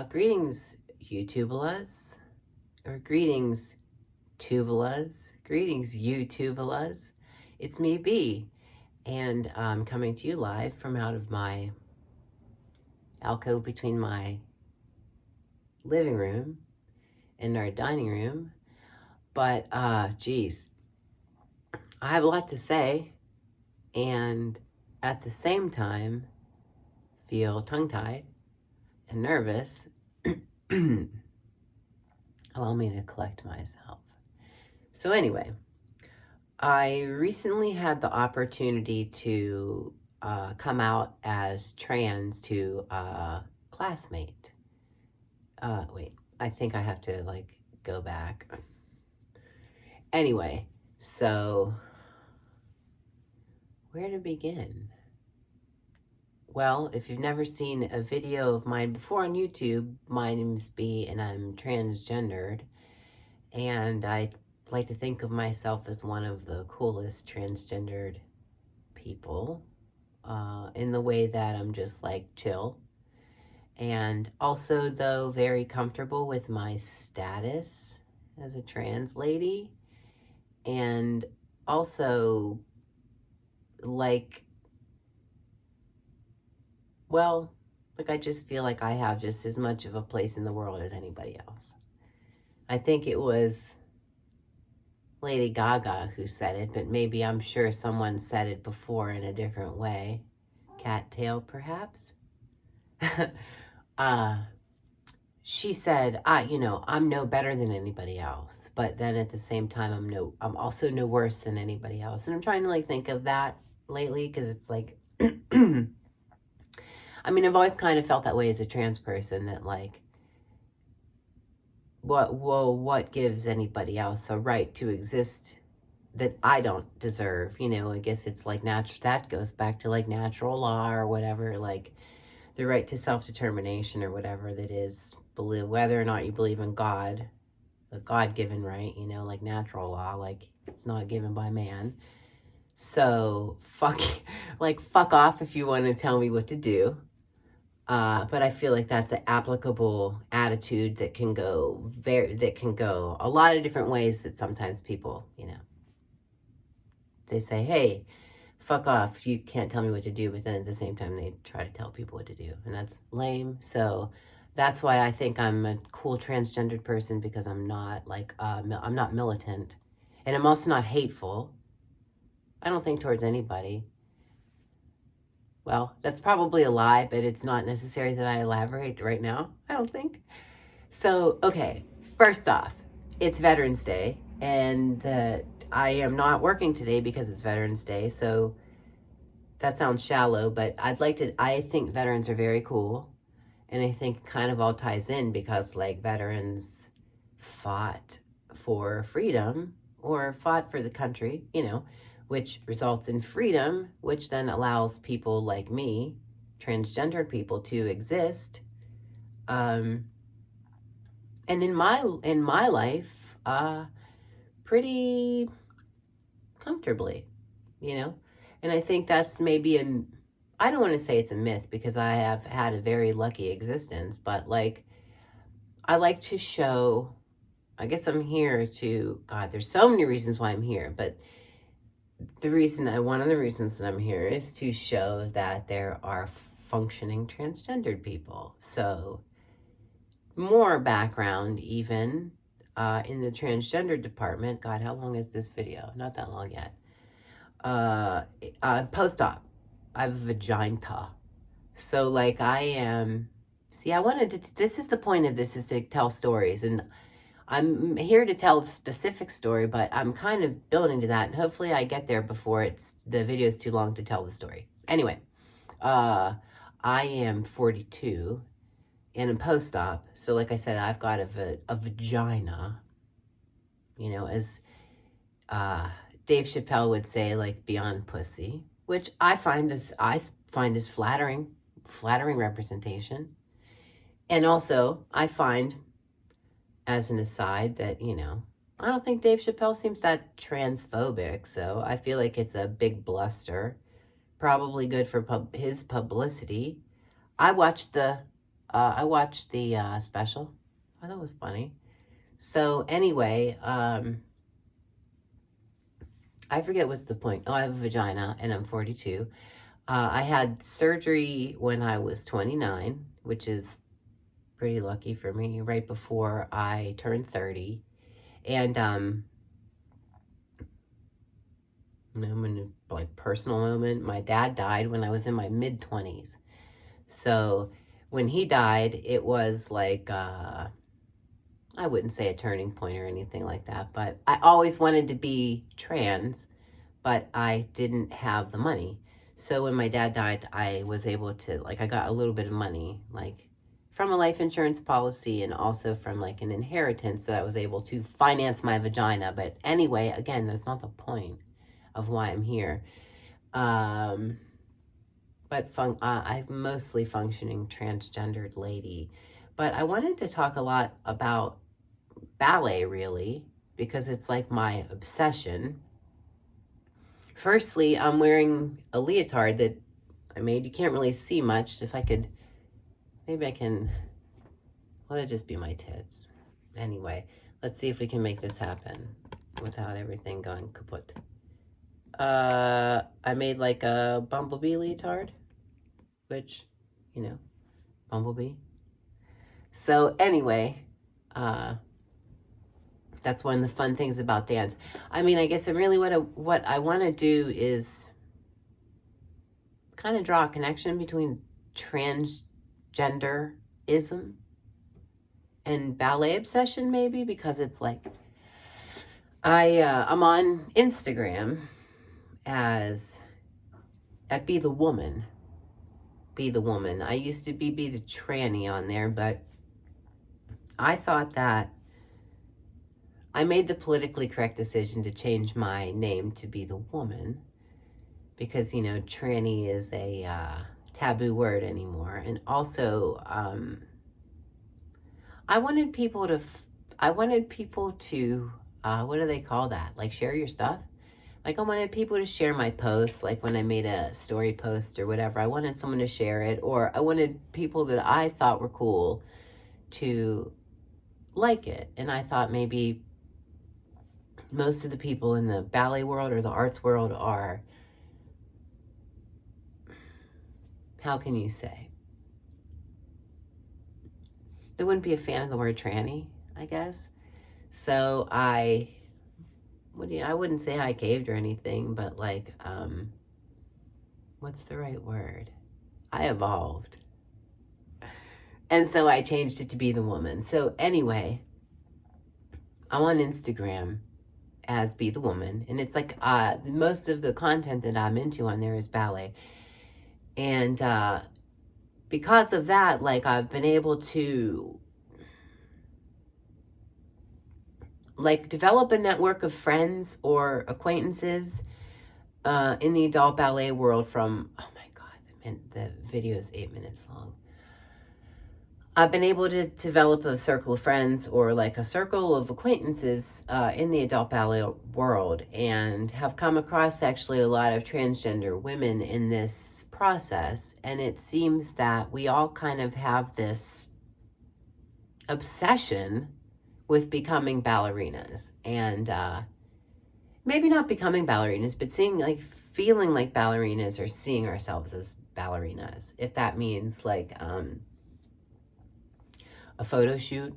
Greetings, YouTubelas, or greetings, tubulas, greetings, YouTubelas. It's me, B, and I'm coming to you live from out of my alcove between my living room and our dining room. But, geez, I have a lot to say, and at the same time, feel tongue-tied and nervous. Allow me to collect myself. So anyway, I recently had the opportunity to come out as trans to a classmate. Wait, I think I have to go back. Anyway, so where to begin? Well, if you've never seen a video of mine before on YouTube, my name's B and I'm transgendered. And I like to think of myself as one of the coolest transgendered people in the way that I'm just chill. And also, though, very comfortable with my status as a trans lady. And also, I just feel like I have just as much of a place in the world as anybody else. I think it was Lady Gaga who said it, but maybe I'm sure someone said it before in a different way. Cattail, perhaps? She said, I'm no better than anybody else, but then at the same time, I'm also no worse than anybody else. And I'm trying to think of that lately, because it's I mean, I've always kind of felt that way as a trans person, that what gives anybody else a right to exist that I don't deserve? I guess it's natural. That goes back to natural law or whatever, the right to self-determination or whatever that is, whether or not you believe in God, a God-given right, natural law, it's not given by man. So fuck off if you want to tell me what to do. But I feel like that's an applicable attitude that can go a lot of different ways, that sometimes people, they say, hey, fuck off, you can't tell me what to do, but then at the same time they try to tell people what to do, and that's lame. So that's why I think I'm a cool transgendered person, because I'm not I'm not militant, and I'm also not hateful. I don't think towards anybody. Well, that's probably a lie, but it's not necessary that I elaborate right now, I don't think. So, okay, first off, it's Veterans Day, and I am not working today because it's Veterans Day, so that sounds shallow, but I think veterans are very cool, and I think it kind of all ties in, because veterans fought for freedom, or fought for the country, which results in freedom, which then allows people like me, transgendered people, to exist. And in my life, pretty comfortably, And I think that's maybe I don't want to say it's a myth, because I have had a very lucky existence, but I like to show, I guess I'm here to, God, there's so many reasons why I'm here, but one of the reasons that I'm here is to show that there are functioning transgendered people. So more background even in the transgender department. God, how long is this video? Not that long yet. Post-op, I have a vagina. So I am, see, I wanted to, this is the point of this, is to tell stories, and I'm here to tell a specific story, but I'm kind of building to that, and hopefully I get there before the video is too long to tell the story. Anyway, I am 42 and a post-op, so like I said, I've got a vagina, as Dave Chappelle would say, beyond pussy, which I find as flattering representation. And also, I find, as an aside, that, I don't think Dave Chappelle seems that transphobic, so I feel like it's a big bluster. Probably good for his publicity. I watched the I watched the special. I thought it was funny. So anyway, I forget what's the point. Oh, I have a vagina and I'm 42. I had surgery when I was 29, which is pretty lucky for me, right before I turned 30. And like personal moment, my dad died when I was in my mid 20s. So when he died, it was like I wouldn't say a turning point or anything like that, but I always wanted to be trans, but I didn't have the money. So when my dad died, I was able to, like, I got a little bit of money, like from a life insurance policy and also from like an inheritance that I was able to finance my vagina. But anyway, again, that's not the point of why I'm here. But I'm mostly functioning transgendered lady. But I wanted to talk a lot about ballet, really, because it's like my obsession. Firstly, I'm wearing a leotard that I made. You can't really see much. If I could, maybe I can, well, it'd just be my tits. Anyway, let's see if we can make this happen without everything going kaput. I made like a bumblebee leotard, which, you know, bumblebee. So anyway, that's one of the fun things about dance. I mean, I guess really what I want to do is kind of draw a connection between transgenderism and ballet obsession, maybe, because it's like I'm on Instagram as at Be the Woman. Be the Woman. I used to be the tranny on there, but I thought that I made the politically correct decision to change my name to Be the Woman because, you know, tranny is a taboo word anymore. And also, I wanted people to, what do they call that? Like share your stuff? Like I wanted people to share my posts, like when I made a story post or whatever. I wanted someone to share it, or I wanted people that I thought were cool to like it. And I thought maybe most of the people in the ballet world or the arts world are, how can you say? They wouldn't be a fan of the word tranny, I guess. So I wouldn't say I caved or anything, but like, what's the right word? I evolved. And so I changed it to Be the Woman. So anyway, I'm on Instagram as Be the Woman. And it's like most of the content that I'm into on there is ballet. And because of that, like I've been able to like develop a network of friends or acquaintances in the adult ballet world from, oh my God, the video is 8 minutes long. I've been able to develop a circle of friends or like a circle of acquaintances in the adult ballet world and have come across actually a lot of transgender women in this process. And it seems that we all kind of have this obsession with becoming ballerinas and maybe not becoming ballerinas, but feeling like ballerinas or seeing ourselves as ballerinas, if that means like a photo shoot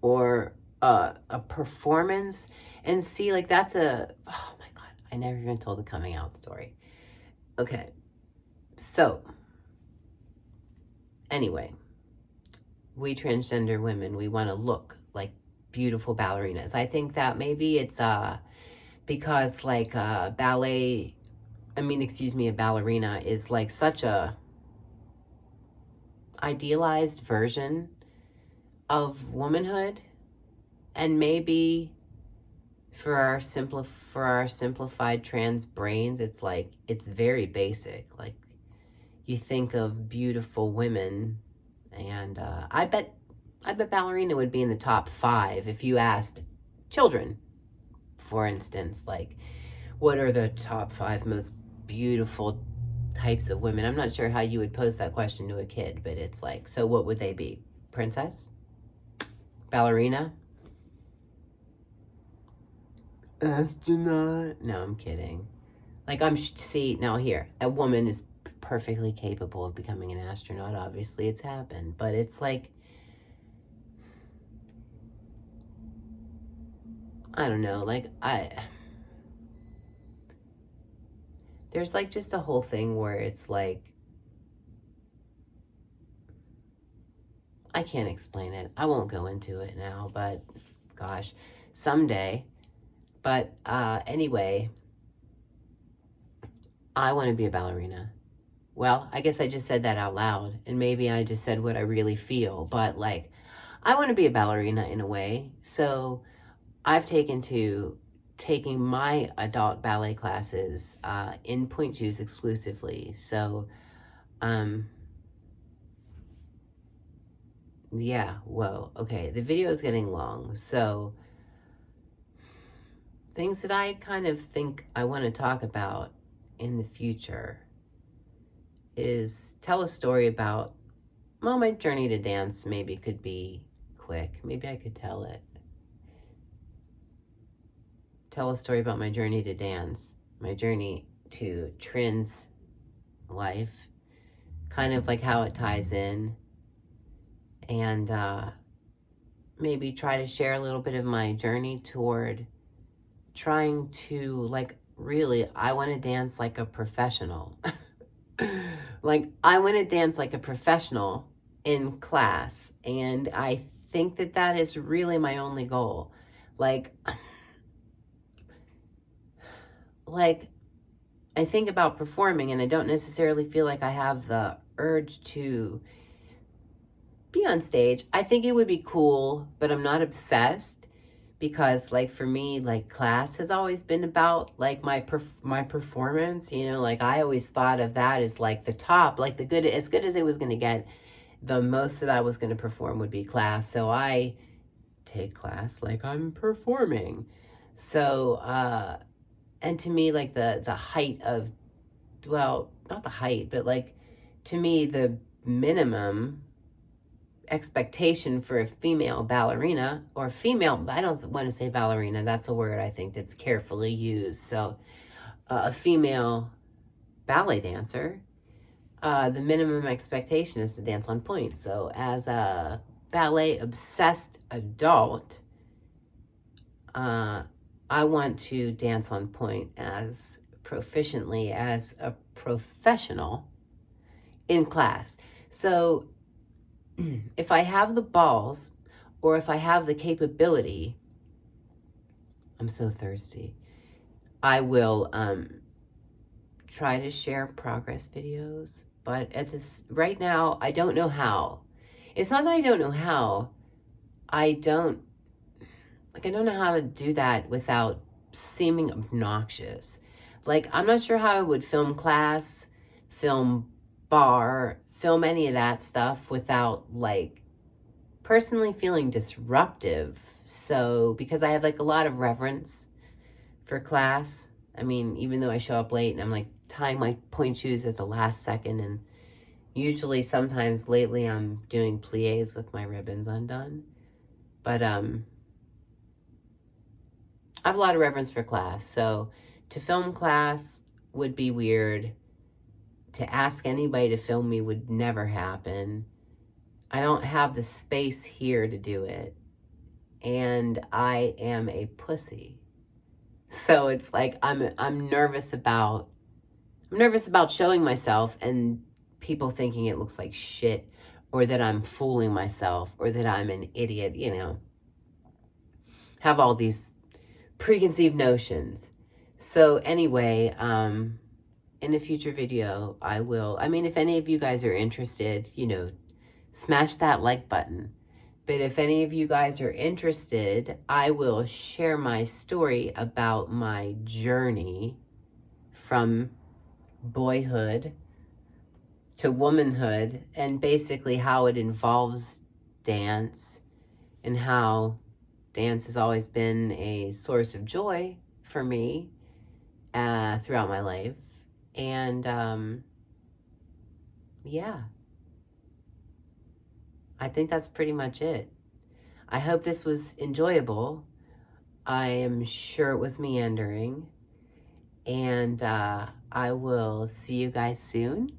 or a performance, and see like that's oh my God, I never even told the coming out story. Okay, so anyway, we transgender women, we want to look like beautiful ballerinas. I think that maybe it's because like a ballerina is like such a idealized version of womanhood, and maybe for our simplified trans brains, it's like it's very basic. Like you think of beautiful women, and I bet ballerina would be in the top 5 if you asked children, for instance, like what are the top 5 most beautiful types of women. I'm not sure how you would pose that question to a kid, but it's like, so what would they be? Princess? Ballerina? Astronaut? No, I'm kidding. Like, see, now here, a woman is perfectly capable of becoming an astronaut. Obviously, it's happened. But it's like, I don't know, like, there's like just a whole thing where it's like, I can't explain it. I won't go into it now, but gosh, someday. But anyway, I want to be a ballerina. Well, I guess I just said that out loud, and maybe I just said what I really feel, but like, I want to be a ballerina in a way. So I've taking my adult ballet classes in Point Shoes exclusively. So, yeah, whoa, okay, the video is getting long. So, things that I kind of think I want to talk about in the future is tell a story about, well, my journey to dance maybe could be quick. Maybe I could tell it. Tell a story about my journey to dance, my journey to trans life, kind of like how it ties in, and maybe try to share a little bit of my journey toward trying to, like, really, I want to dance like a professional. Like, I want to dance like a professional in class, and I think that that is really my only goal. Like I think about performing, and I don't necessarily feel like I have the urge to be on stage. I think it would be cool, but I'm not obsessed, because like for me, like class has always been about like my performance, you know, like I always thought of that as like the top, like the good, as good as it was going to get. The most that I was going to perform would be class. So I take class like I'm performing. So and to me, like the height of, well, not the height, but like to me the minimum expectation for a female ballerina, or female, I don't want to say ballerina, that's a word I think that's carefully used. So a female ballet dancer, the minimum expectation is to dance on point. So as a ballet obsessed adult, I want to dance on point as proficiently as a professional in class. So if I have the balls, or if I have the capability, I'm so thirsty, I will try to share progress videos. But at this right now, I don't know how. It's not that I don't know how. I don't know how to do that without seeming obnoxious. Like, I'm not sure how I would film class, film bar, film any of that stuff without like personally feeling disruptive. So, because I have like a lot of reverence for class. I mean, even though I show up late and I'm like tying my point shoes at the last second, and usually sometimes lately I'm doing pliés with my ribbons undone. But I have a lot of reverence for class. So to film class would be weird. To ask anybody to film me would never happen. I don't have the space here to do it. And I am a pussy. So it's like I'm nervous about showing myself and people thinking it looks like shit, or that I'm fooling myself, or that I'm an idiot, you know. Have all these preconceived notions. So anyway, in a future video, I will, I mean, if any of you guys are interested, you know, smash that like button. But if any of you guys are interested, I will share my story about my journey from boyhood to womanhood, and basically how it involves dance, and how dance has always been a source of joy for me throughout my life. And yeah, I think that's pretty much it. I hope this was enjoyable. I am sure it was meandering. And I will see you guys soon.